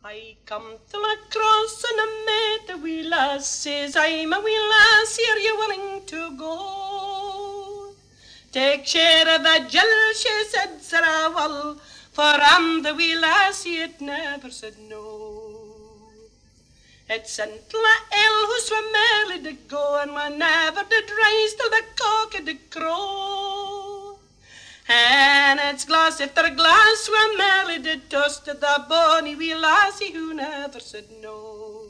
I come to the cross and I met a wee lass, says I'm a wee lass, are you willing to go? Take share of the jill, she said, Sarah Wall, for I'm the wee lassie, it never said no. It's St. Lael who swam early did go, and we never did rise till the cock did crow. And it's glass after glass when Melly did toast to the bonny wee lassie who never said no.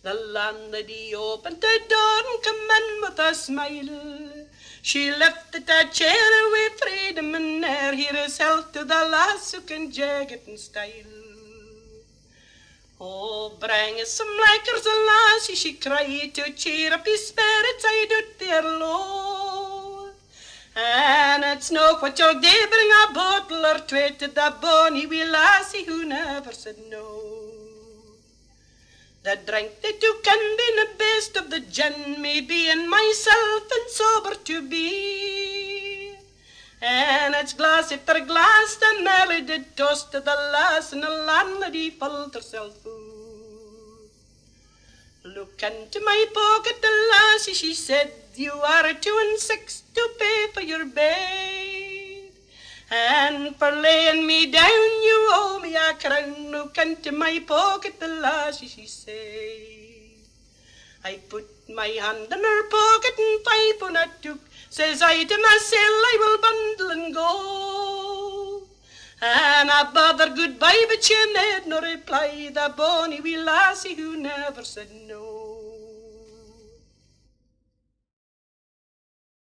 The landlady opened the door and came in with a smile. She lifted a chair away freedom and air. Here is health to the lass who can jag it in style. Oh, bring us some likers, a lassie, she cried, to cheer up his spirits, I do dear low. And it's no what you'll do, bring a bottle or two to the bonny wee lassie who never said no. The drink they took and been the best of the gin, me being myself and sober to be. And it's glass after glass the Nelly did toast to the lass, and the landlady filled herself full. Look into my pocket, the lassie, she said, you are 2 and 6 to pay for your bed. And for laying me down, you owe me a crown. Look into my pocket, the lassie, she said. I put my hand in her pocket and 5 on a took. Says I to myself, I will bundle and go. And I bade her goodbye, but she made no reply, the bonny wee lassie who never said no.